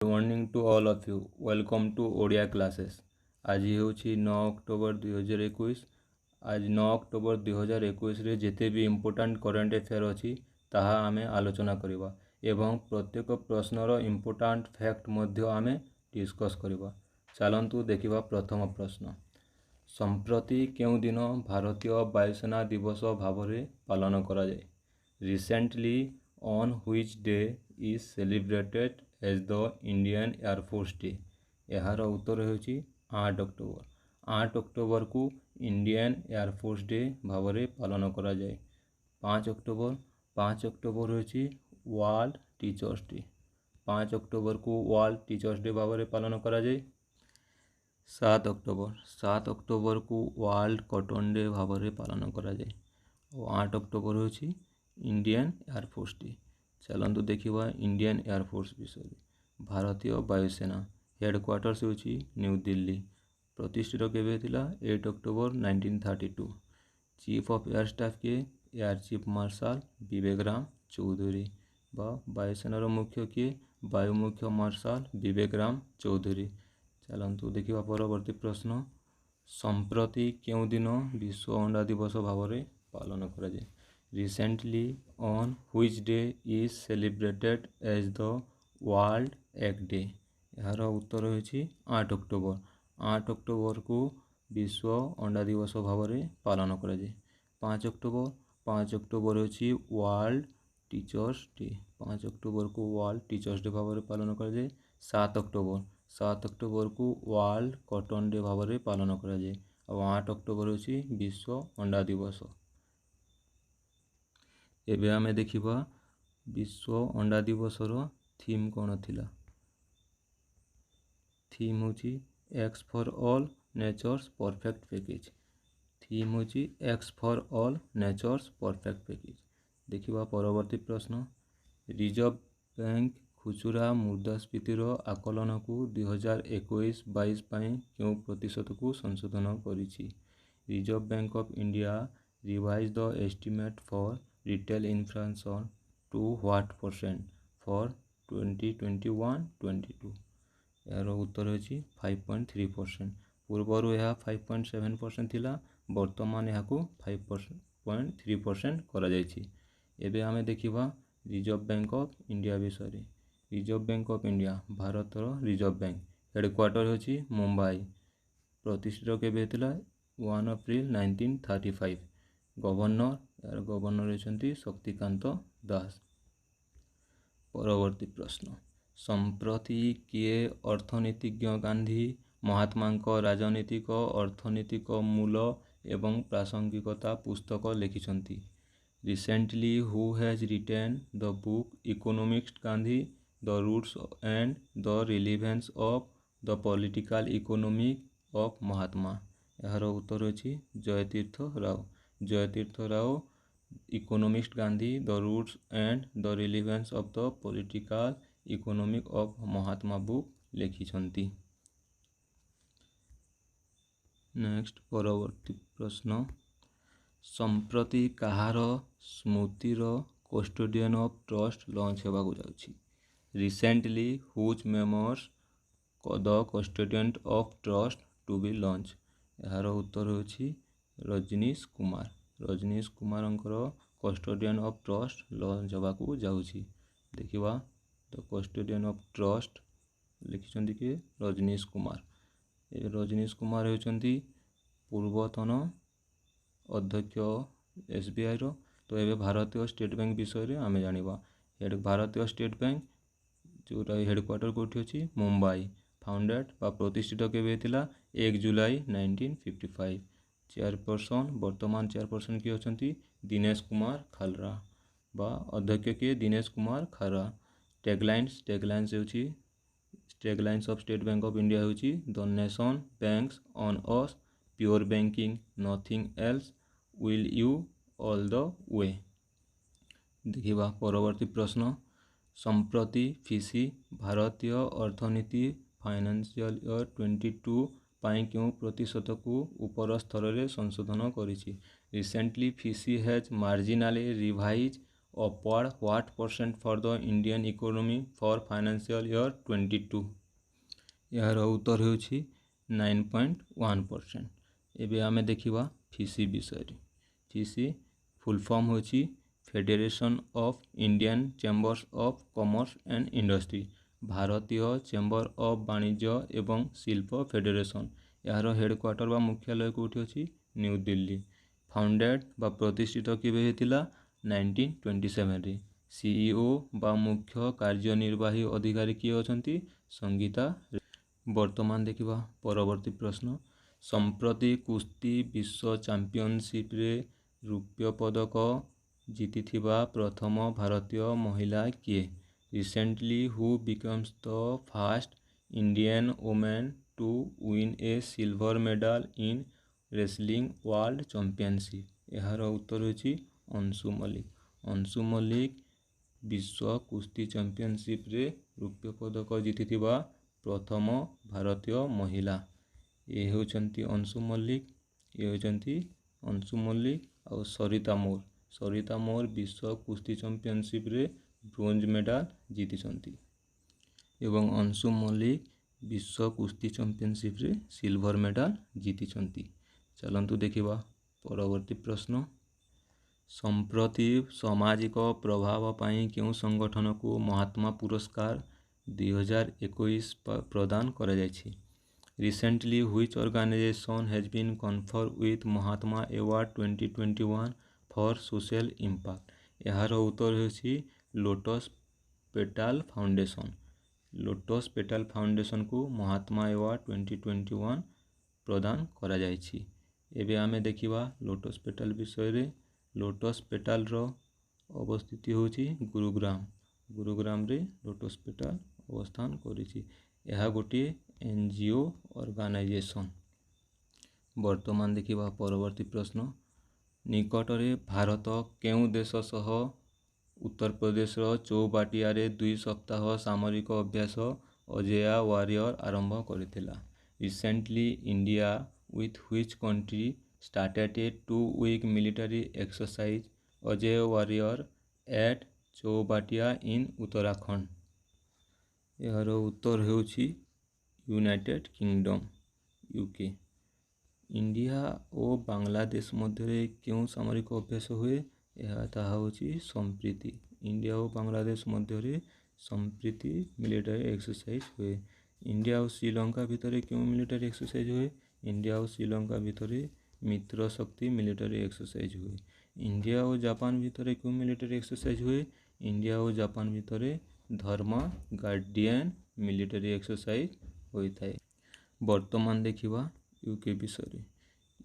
Morning to all of you welcome to Odia classes. आज हूँ 9 October 2021। आज 9 अक्टोबर 2021 रे जेते भी इम्पोर्टाट करेन्ट अफेयर अच्छी ताहा आमे आलोचना करिबा एवं प्रत्येक प्रश्नर इम्पोर्टाट फैक्ट मध्य आमे डिस्कस करिबा। चलंतु देखिबा प्रथम प्रश्न। संप्रति केउ दिन भारतीय वायुसेना दिवस भावरे पालन करा जाए? Recently on which day is celebrated as the Indian Air Force Day? यार उत्तर होची 8 अक्टोबर। 8 अक्टोबर को इंडियन एयरफोर्स डे भावरे पालन करा जाए। 5 अक्टोबर होची वर्ल्ड टीचर्स डे। 5 अक्टोबर को वर्ल्ड टीचर्स डे भावरे पालन करा जाए। 7 अक्टोबर को वर्ल्ड कॉटन डे भावरे पालन करा जाए। और 8 अक्टोबर होची इंडियन एयरफोर्स डे। चलतु देखा इंडियन एयरफोर्स विषय। भारतीय वायुसेना हेडक्वार्टर्स होची न्यू दिल्ली। प्रतिष्ठित केबे थिला 8 October 1932। Chief of air staff के एयर चीफ मार्शल विवेकराम चौधरी बा वायुसेनार मुख्य के वायु मुख्य मार्शल विवेकराम चौधरी। चलतु देखा परवर्ती प्रश्न। संप्रति केउ दिन विश्व अंडा दिवस भावरे पालन करा जाए? Recently on which day is celebrated as the World Egg Day? यार उत्तर होची 8 अक्टोबर। 8 अक्टोबर को विश्व अंडा दिवस भावरे पालन करा जाए। 5 अक्टोबर होची वर्ल्ड टीचर्स डे। 5 अक्टोबर को वर्ल्ड टीचर्स डे भावरे पालन करा जाए। 7 अक्टोबर को वर्ल्ड कॉटन डे भावरे पालन करा जाए। और 8 अक्टोबर होची विश्व अंडा दिवस। एबे आमे देखिबा विश्व अंडा दिवसर थीम कौन थिला। थीम होची X for all nature's perfect package. Theme होची X for all nature's perfect package. देखिबा परवर्ती प्रश्न। रिजर्व बैंक खुचुरा मुद्रास्फीतिर आकलन को 2021-22 क्यों प्रतिशत को संशोधन करिछि? Reserve Bank of India revise the estimate for retail inflation to what percent for 2021-22? यार उत्तर होची 5.3%। पूर्वर यह 5.7% थिला, वर्तमान यहाँ को 5.3% करा जायछि। एबे आमे देखिबा रिजर्व बैंक ऑफ इंडिया विषय। रिजर्व बैंक ऑफ इंडिया भारतर रिजर्व बैंक। हेडक्वार्टर होची मुंबई। प्रतिष्ठित केबे थिला 1 अप्रैल 1935। गवर्नर होचंती शक्तिकांत दास। परवर्ती प्रश्न। संप्रति किए अर्थनीतिज्ञ गांधी महात्मा राजनीतिक अर्थनीतिक मूल एवं प्रासंगिकता पुस्तक लिखिछंती? Recently who has written the book Economist Gandhi, the roots and the relevance of the political economy of Mahatma? यार उत्तर होची Jayatirtha Rao. Jayatirtha Rao economist Gandhi the roots and the relevance of the political economic of Mahatma book लिखिछंती। Next परवर्ती प्रश्न। संप्रति कहार स्मृतिर custodian of trust launch होगा जाउछि? Recently whose memoirs the custodian of trust to be launch? यार उत्तर होछि रजनीश कुमार। रजनीश कुमारंकर कस्टोडियन ऑफ ट्रस्ट लॉन्च होगा जाउछि। देखिबा द कस्टोडियन ऑफ ट्रस्ट लिखिछंती के रजनीश कुमार। ए रजनीश कुमार होचंती पूर्वतन अध्यक्ष एसबीआई रो। तो ये भारतीय स्टेट बैंक विषय रे आमे जानिबा। भारतीय स्टेट बैंक जोटा हेडक्वार्टर कोठी अछि मुंबई। फाउंडेड बा प्रतिष्ठित केबे थिला 1 जुलाई 1955। चेयरपर्सन वर्तमान चेयरपर्सन की अछंती दिनेश कुमार खालरा बा अध्यक्ष के दिनेश कुमार खारा। टैगलाइन्स होछि taglines of State Bank of India होछि the nation banks on us pure banking nothing else will you all the way. देखिबा परवर्ती प्रश्न। संप्रति फिसी भारतीय अर्थनीति फाइनेंशियल ईयर 22 क्यों प्रतिशत को ऊपर स्तर रे संशोधन करिछि? रिसेंटली फिसी has marginally revise upward what percent for the Indian economy for financial year 22? यार उत्तर होछि 9.1%। एबे आमे देखिबा फिसी विषय। फिसी फुल फॉर्म होछि federation of Indian chambers of commerce and industry, भारतीय चेंबर ऑफ वाणिज्य एवं शिल्प फेडरेशन। यार हेडक्वार्टर बा मुख्यालय कोठी अछि? न्यू दिल्ली। फाउंडेड बा प्रतिष्ठित केबे हेतिला? 1927 रे। सीईओ बा मुख्य कार्यनिर्वाही अधिकारी किए अछंती? संगीता। वर्तमान देखिबा परवर्ती प्रश्न। संप्रति कुस्ती विश्व चैंपियनशिप रे रुप्य पदक जीतिथिबा प्रथम भारतीय महिला किए? Recently who becomes the first Indian women to win a silver medal in wrestling world championship? यार उत्तर होछि अंशु मलिक। अंशु मलिक विश्व कुस्ती चैंपियनशिप रे रुप्य पदक जीतिथिबा प्रथम भारतीय महिला। ये होचंती अंशु मल्लिक, ये होचंती अंशु मल्लिक और सरिता मोर। सरिता मोर विश्व कुस्ती चैंपियनशिप रे ब्रोंज मेडल जीतिछंती एवं अंशु मल्लिक विश्व कुस्ती चैंपियनशिप रे सिल्वर मेडल जीतिछंती। चलंतु देखिबा परवर्ती प्रश्न। संप्रति सामाजिक प्रभाव पाई केउ संगठन को महात्मा पुरस्कार 2021 प्रदान करा जायछि? Recently which organization has been conferred with Mahatma award 2021 for social impact? यार उत्तर होछि lotus petal foundation. Lotus petal foundation को महात्मा अवार्ड 2021 प्रदान करा जायछि। एबे आमे देखिबा लोटस पेटल विषय रे। लोटस पेटल रो अवस्थिति होछि गुरुग्राम। गुरुग्राम रे लोटस पेटल अवस्थान करिछि। यह गोटे एनजीओ ऑर्गेनाइजेशन। वर्तमान देखिबा परवर्ती प्रश्न। निकटरे भारत केउ देश सह उत्तर प्रदेश रो चौबाटिया रे 2 सप्ताह सामरिक अभ्यास अजेया वारियर आरंभ करिथिला? Recently India with which country started a 2-week military exercise Ajay Warrior at Chowbatia in Uttarakhand? यार उत्तर होछि यूनाइटेड किंगडम यूके। इंडिया और बांग्लादेश मध्य क्यों सामरिक अभ्यास हुए? यह ताहा होछि संप्रीति। इंडिया और बांग्लादेश मध्य संप्रीति मिलिटरी एक्सरसाइज हुए। इंडिया और श्रीलंका भितर क्यों मिलिटरी एक्सरसाइज हुए? इंडिया और श्रीलंका भितर मित्र शक्ति मिलिटरी एक्सरसाइज हुए। इंडिया और जापान भितर क्यों मिलिटरी एक्सरसाइज हुए? इंडिया और जापान भितर धर्म गार्डियन मिलिटरी एक्सरसाइज होता है। वर्तमान देखिबा यूके विषय।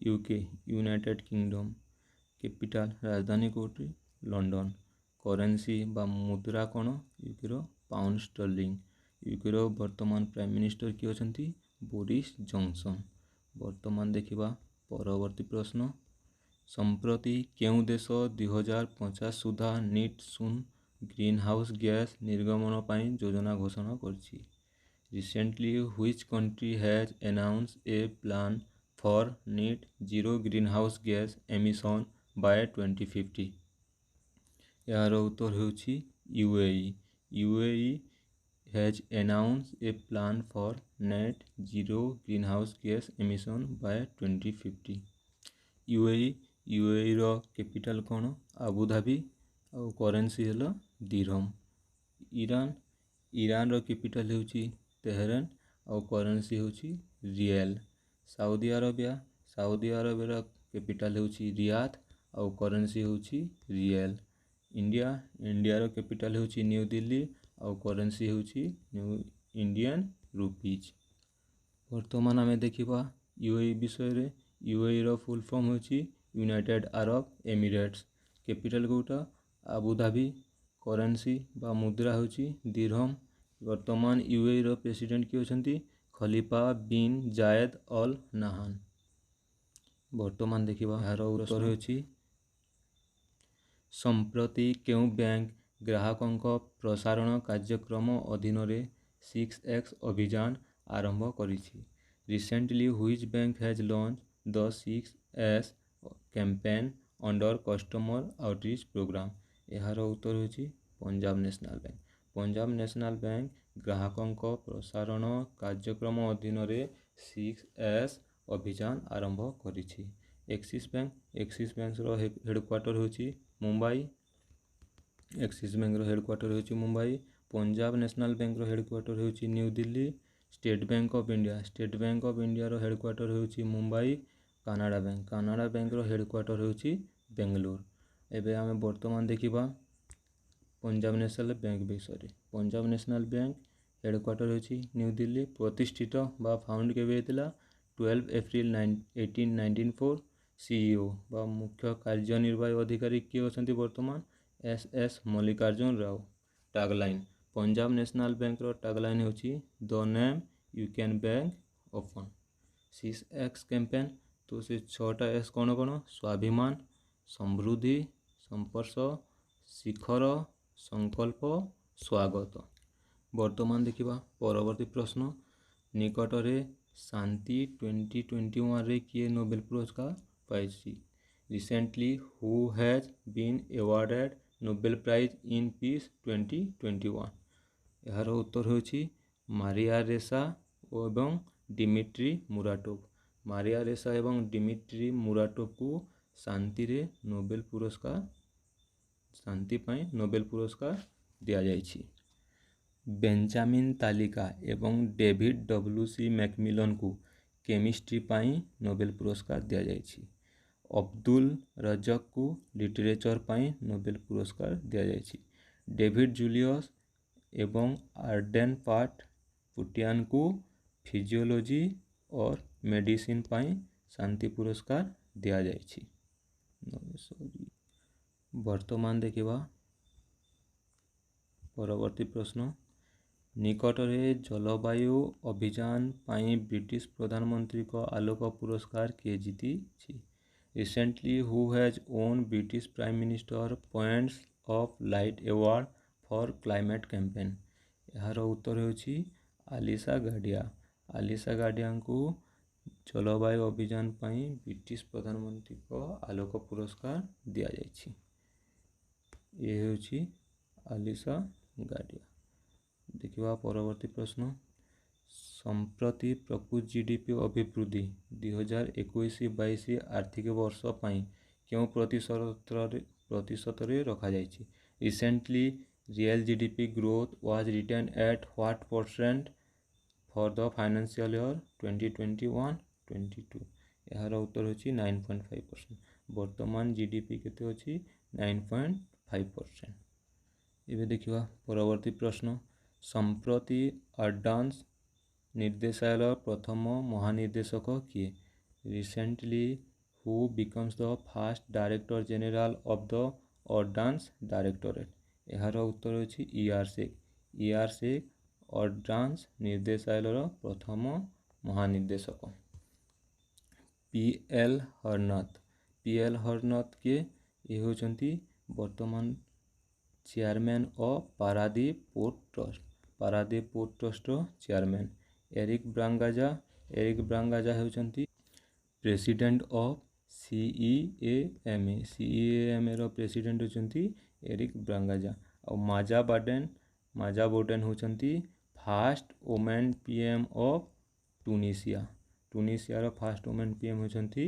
UK United kingdom. कैपिटल राजधानी कोठी? लंडन। करेंसी बा मुद्रा कौन? UK pound sterling. यूके वर्तमान प्राइम मिनिस्टर किए अछंती? Boris Johnson. वर्तमान देखिबा परवर्ती प्रश्न। संप्रति केउ देश 2050 सुधा नीट शून्य ग्रीन हाउस गैस निर्गमन पाई योजना घोषणा करछि? Recently which country has announced a plan for net zero greenhouse gas emission by 2050? यार उत्तर होछि UAE. UAE has announced a plan for net zero greenhouse gas emission by 2050. UAE रो capital कौन? आबुधाबी और currency हेलो dirham. Iran रो capital होछि Tehran और करेंसी होछि रियल। सऊदी अरबिया रो कैपिटल होछि रियाद और करेंसी होछि रियल। इंडिया रो कैपिटल होछि न्यू दिल्ली और करेंसी होछि न्यू इंडियन रुपीज। वर्तमान आमे देखिबा यूएई विषय रे। यूएई रो फुल फॉर्म होछि यूनाइटेड अरब एमिरेट्स। कैपिटल कोटा? आबुधाबी। करेंसी बा मुद्रा होछि दिरहम। वर्तमान यूएई रो प्रेसिडेंट किए अछंती? खलीफा बिन जायद अल नाहान। वर्तमान देखिबा यार उत्तर होछि संप्रति केउ बैंक ग्राहकों प्रसारण कार्यक्रम अधीन 6x अभियान आरंभ करिछि? Recently which bank has launch the 6S campaign under customer outreach program? ଏହାର ଉତ୍ତର ହେଉଛି Punjab National Bank. Punjab National Bank ଗ୍ରାହକଙ୍କ ପ୍ରସାରଣ କାର୍ଯ୍ୟକ୍ରମ ଅଧୀନରେ 6S ଅଭିଯାନ ଆରମ୍ଭ କରିଛି। ଏକ୍ସିସ୍ ବ୍ୟାଙ୍କର ହେଡ଼କ୍ୱାର୍ଟର ହେଉଛି ମୁମ୍ବାଇ। ପଞ୍ଜାବ ନ୍ୟାସନାଲ ବ୍ୟାଙ୍କର ହେଡ଼କ୍ୱାର୍ଟର ହେଉଛି new Delhi. State bank of ଇଣ୍ଡିଆର ହେଡ଼କ୍ୱାର୍ଟର ହେଉଛି ମୁମ୍ବାଇ। କାନାଡ଼ା ବ୍ୟାଙ୍କର ହେଡ଼କ୍ୱାର୍ଟର ହେଉଛି ବେଙ୍ଗଲୋର। ଏବେ ଆମେ ବର୍ତ୍ତମାନ ଦେଖିବା ପଞ୍ଜାବ ନ୍ୟାସନାଲ ବ୍ୟାଙ୍କ ବିଷୟରେ। ପଞ୍ଜାବ ନ୍ୟାସନାଲ ବ୍ୟାଙ୍କ ହେଡ଼କ୍ୱାର୍ଟର ହେଉଛି ନ୍ୟୁ ଦିଲ୍ଲୀ। ପ୍ରତିଷ୍ଠିତ ବା ଫାଉଣ୍ଡ କେବେ ହେଇଥିଲା? 12 ଏପ୍ରିଲ 1894। CEO ବା ମୁଖ୍ୟ କାର୍ଯ୍ୟନିର୍ବାହୀ ଅଧିକାରୀ କିଏ ଅଛନ୍ତି ବର୍ତ୍ତମାନ? SS Mallikarjun Rao. Tagline Punjab national ବ୍ୟାଙ୍କର ଟ୍ୟାଗଲାଇନ୍ ହେଉଛି the name you can bank upon. 6X campaign, ତ ସେ 6ଟା S କ'ଣ? ସ୍ୱାଭିମାନ, ସମୃଦ୍ଧି, ସମ୍ପର୍ଶ, ଶିଖର, ସଂକଳ୍ପ, ସ୍ୱାଗତ। ବର୍ତ୍ତମାନ ଦେଖିବା ପରବର୍ତ୍ତୀ ପ୍ରଶ୍ନ। ନିକଟରେ ଶାନ୍ତି 2021ରେ କିଏ ନୋବେଲ ପୁରସ୍କାର ପାଇଛି? Recently who has been awarded Nobel prize in peace 2021? ଏହାର ଉତ୍ତର ହେଉଛି ମାରିଆ ରେସା ଏବଂ ଡିମିଟ୍ରି ମୁରାଟୋଭ୍। ମାରିଆ ରେସା ଏବଂ ଡିମିଟ୍ରି ମୁରାଟୋଭ୍ଙ୍କୁ ଶାନ୍ତି ପାଇଁ ନୋବେଲ ପୁରସ୍କାର ଦିଆଯାଇଛି। ବେଞ୍ଜାମିନ୍ ତାଲିକା ଏବଂ ଡେଭିଡ୍ WC ମ୍ୟାକମିଲନଙ୍କୁ କେମିଷ୍ଟ୍ରି ପାଇଁ ନୋବେଲ ପୁରସ୍କାର ଦିଆଯାଇଛି। ଅବଦୁଲ ରଜକଙ୍କୁ ଲିଟରେଚର ପାଇଁ ନୋବେଲ ପୁରସ୍କାର ଦିଆଯାଇଛି। ଡେଭିଡ୍ ଜୁଲିୟସ୍ ଏବଂ ଆର୍ଡେନ୍ ପୁଟିଆନଙ୍କୁ ଫିଜିଓଲୋଜି ଅର୍ ମେଡିସିନ ପାଇଁ ଶାନ୍ତି ପୁରସ୍କାର ଦିଆଯାଇଛି। ବର୍ତ୍ତମାନ ଦେଖିବା ପରବର୍ତ୍ତୀ ପ୍ରଶ୍ନ। ନିକଟରେ ଜଳବାୟୁ ଅଭିଯାନ ପାଇଁ ବ୍ରିଟିଶ ପ୍ରଧାନମନ୍ତ୍ରୀଙ୍କ ଆଲୋକ ପୁରସ୍କାର କିଏ ଜିତିଛି? Recently who has won British prime minister points of light award for climate campaign? ଏହାର ଉତ୍ତର ହେଉଛି ଆଲିସା ଗାର୍ଡିଆ। ଆଲିସା ଗାର୍ଡିଆଙ୍କୁ ଜଳବାୟୁ ଅଭିଯାନ ପାଇଁ ବ୍ରିଟିଶ ପ୍ରଧାନମନ୍ତ୍ରୀଙ୍କ ଆଲୋକ ପୁରସ୍କାର ଦିଆଯାଇଛି। ଏ ହେଉଛି ଆଲିସା ଗାର୍ଡିଆ। ଦେଖିବା ପରବର୍ତ୍ତୀ ପ୍ରଶ୍ନ। ସମ୍ପ୍ରତି ପ୍ରକୃତ GDP ଅଭିବୃଦ୍ଧି 2021-22 ଆର୍ଥିକ ବର୍ଷ ପାଇଁ କେଉଁ ପ୍ରତିଶତରେ ରଖାଯାଇଛି? Recently real GDP growth was written at what percent for the financial year 2021-22? ଏହାର ଉତ୍ତର ହେଉଛି 9.5%। ବର୍ତ୍ତମାନ GDP କେତେ ଅଛି? 9.5%। ଏବେ ଦେଖିବା ପରବର୍ତ୍ତୀ ପ୍ରଶ୍ନ। ସମ୍ପ୍ରତି ଅର୍ଡାନ୍ସ ନିର୍ଦ୍ଦେଶାଳୟର ପ୍ରଥମ ମହାନିର୍ଦ୍ଦେଶକ କିଏ? Recently who becomes the first director general of the ordnance directorate? ଏହାର ଉତ୍ତର ହେଉଛି ER Sheikh. ER Sheikh ordnance ନିର୍ଦ୍ଦେଶାଳୟର ପ୍ରଥମ ମହାନିର୍ଦ୍ଦେଶକ। PL ହରନଥ କିଏ? ଏ ହେଉଛନ୍ତି ବର୍ତ୍ତମାନ ଚେୟାରମ୍ୟାନ୍ ଅଫ୍ ପାରାଦୀପ ପୋର୍ଟ ଟ୍ରଷ୍ଟର ଚେୟାରମ୍ୟାନ୍। ଏରିକ୍ ବ୍ରାଙ୍ଗାଜା ହେଉଛନ୍ତି ପ୍ରେସିଡେଣ୍ଟ ଅଫ୍ CEAMAର ପ୍ରେସିଡେଣ୍ଟ ହେଉଛନ୍ତି ଏରିକ୍ ବ୍ରାଙ୍ଗାଜା। ଆଉ ମାଜା ବୋଡେନ୍ ହେଉଛନ୍ତି ଫାର୍ଷ୍ଟ ଓମେନ୍ PM ଅଫ୍ ଟୁନିସିଆର ଫାର୍ଷ୍ଟ ଓମେନ୍ PM ହେଉଛନ୍ତି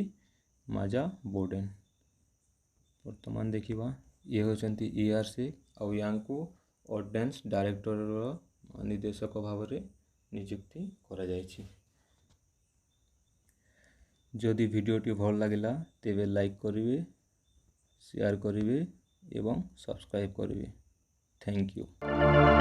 ମାଜା ବୋଡେନ୍। ବର୍ତ୍ତମାନ ଦେଖିବା ଇଏ ହେଉଛନ୍ତି ER ଶେଖ୍ ଆଉ ୟାଙ୍କୁ ଅର୍ଡାନ୍ସ ଡାଇରେକ୍ଟରର ନିର୍ଦ୍ଦେଶକ ଭାବରେ ନିଯୁକ୍ତି କରାଯାଇଛି। ଯଦି ଭିଡ଼ିଓଟି ଭଲ ଲାଗିଲା ତେବେ ଲାଇକ୍ କରିବେ, ସେୟାର କରିବେ ଏବଂ ସବସ୍କ୍ରାଇବ୍ କରିବେ। Thank you.